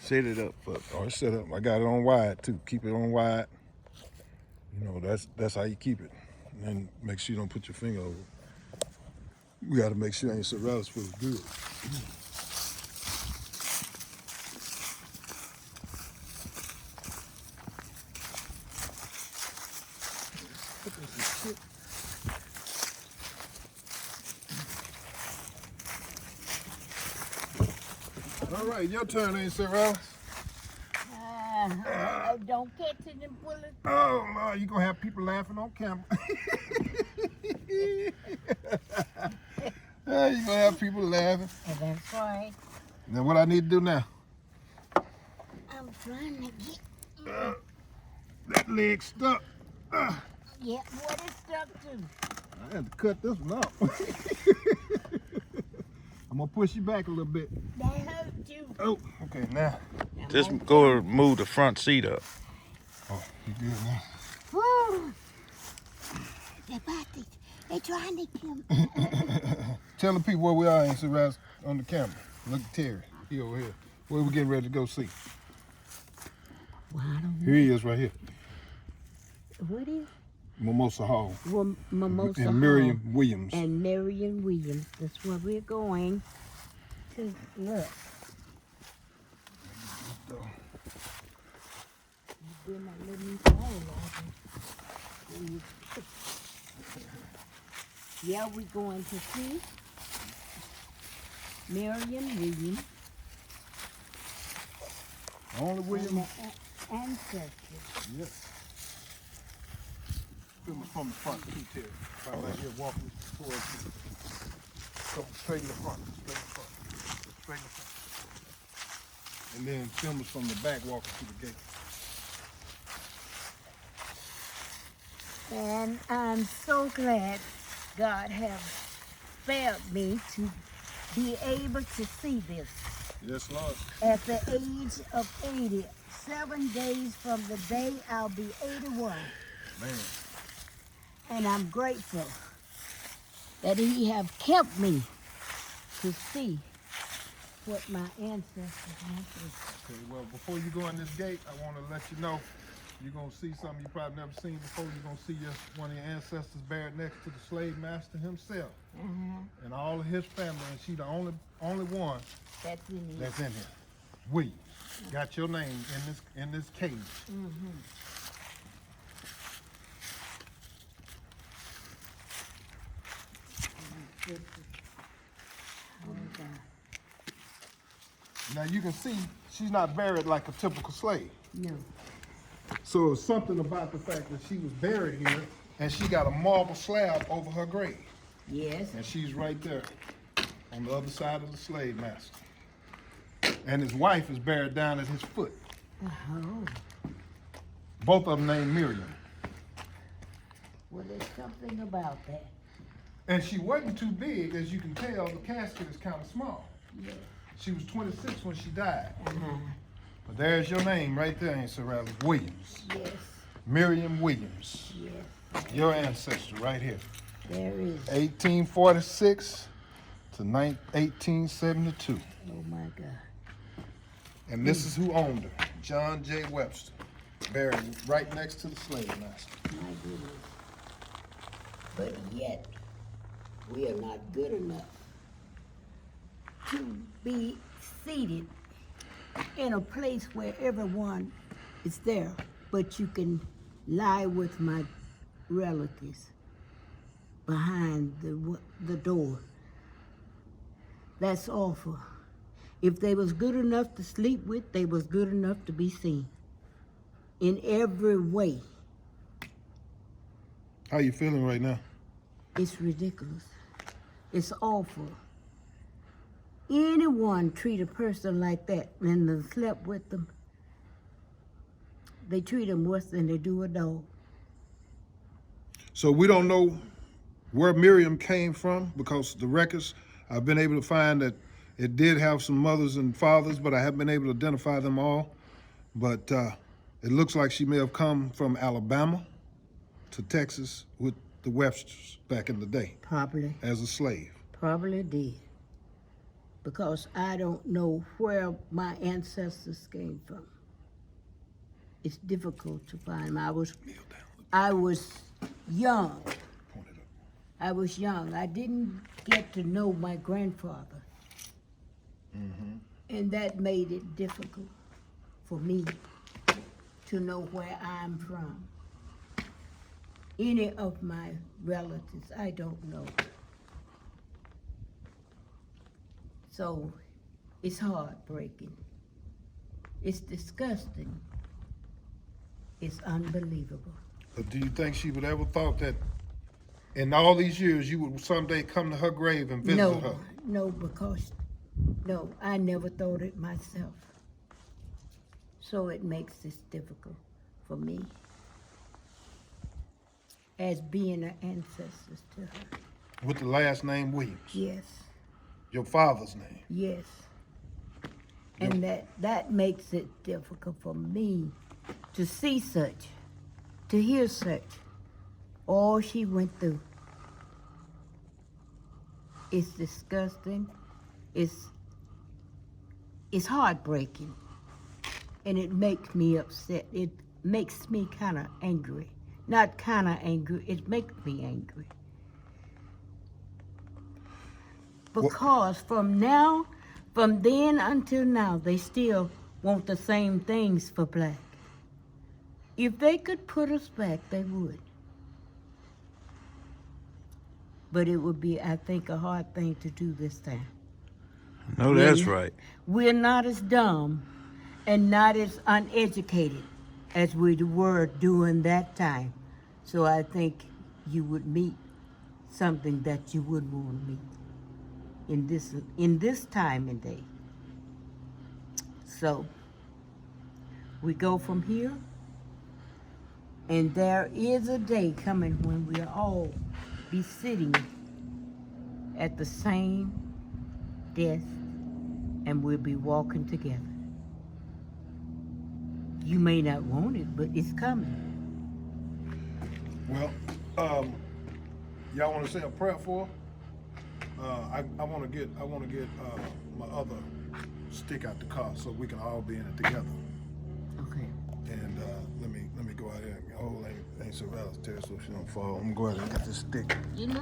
Set it up for. Oh, it's set up. I got it on wide too. Keep it on wide. You know, that's how you keep it. And make sure you don't put your finger over it. We got to make sure Aunt feels good. All right, your turn, Aunt Sorrells. Don't catch it and pull it. Oh, no, you're going to have people laughing on camera. You're going to have people laughing. That's right. Now, what I need to do now? I'm trying to get... That leg stuck. Yeah, what is stuck to? I had to cut this one off. I'm going to push you back a little bit. That hurt you. Oh, okay, now. Just go move the front seat up. Oh, you good now? Woo! They're trying to kill me. Tell the people where we are, Aunt Sorrells, on the camera. Look at Terry. He over here. Where we getting ready to go see? Well, I don't know. Here he is right here. What is? Mimosa Hall. Well, Mimosa And Hall. Miriam Williams. And Marion Williams. That's where we're going to look. Then I let me fall off. Yeah, we're going to see Marion Williams. Only Williams? Ancestors. Yes. Film it from the front too, Terry. Right here, walking towards you. Go straight in the front, straight in the front, straight in the front. And then film us from the back, walking through the gate. And I'm so glad God has spared me to be able to see this. Yes, Lord. At the age of 80, 7 days from the day I'll be 81. Man. And I'm grateful that He have kept me to see what my ancestors went through. Okay, well, before you go in this gate, I want to let you know you're going to see something you probably never seen before. You're going to see one of your ancestors buried next to the slave master himself and all of his family, and she's the only one That's in here. that's in here. Williams. Got your name in this cage. Oh, God. Now you can see she's not buried like a typical slave. No. So it's something about the fact that she was buried here and she got a marble slab over her grave. Yes. And she's right there on the other side of the slave master. And his wife is buried down at his foot. Oh. Both of them named Miriam. Well, there's something about that. And she wasn't too big, as you can tell, the casket is kind of small. Yes. She was 26 when she died. But there's your name right there, Aunt Sorrells, Williams. Yes. Miriam Williams. Yes. Your ancestor right here. There is. 1846 to 1872. Oh, my God. And this is who owned her, John J. Webster, buried right next to the slave master. My goodness. But yet, we are not good enough to be seated in a place where everyone is there, but you can lie with my relatives behind the door. That's awful. If they was good enough to sleep with, they was good enough to be seen in every way. How you feeling right now? It's ridiculous. It's awful. Anyone treat a person like that and then slept with them, they treat them worse than they do a dog. So we don't know where Miriam came from because the records, I've been able to find that it did have some mothers and fathers, but I haven't been able to identify them all. But it looks like she may have come from Alabama to Texas with the Websters back in the day Probably. as a slave. Probably did. because I don't know where my ancestors came from. It's difficult to find them. I was young. Point it up. I was young. I didn't get to know my grandfather. And that made it difficult for me to know where I'm from. Any of my relatives, I don't know. So it's heartbreaking. It's disgusting. It's unbelievable. But do you think she would ever thought that in all these years you would someday come to her grave and visit her? No, because I never thought it myself. So it makes this difficult for me as being an ancestor to her. With the last name Williams, Yes, your father's name. yes. And that makes it difficult for me to see such, to hear such, all she went through. It's disgusting. It's heartbreaking. And it makes me upset. It makes me kind of angry. Not kind of angry, it makes me angry. Because from then until now, they still want the same things for black. If they could put us back, they would. But it would be, I think, a hard thing to do this time. No, that's right. We're not as dumb and not as uneducated as we were during that time. So I think you would meet something that you would want to meet in this time and day. So we go from here, and there is a day coming when we'll all be sitting at the same desk, and we'll be walking together. You may not want it, but it's coming. Well, y'all want to say a prayer for her? I want to get my other stick out the car so we can all be in it together. Okay. And let me go out there and hold Aunt Sorrell's tear so she don't fall. I'm going to go out there and get this stick. You know,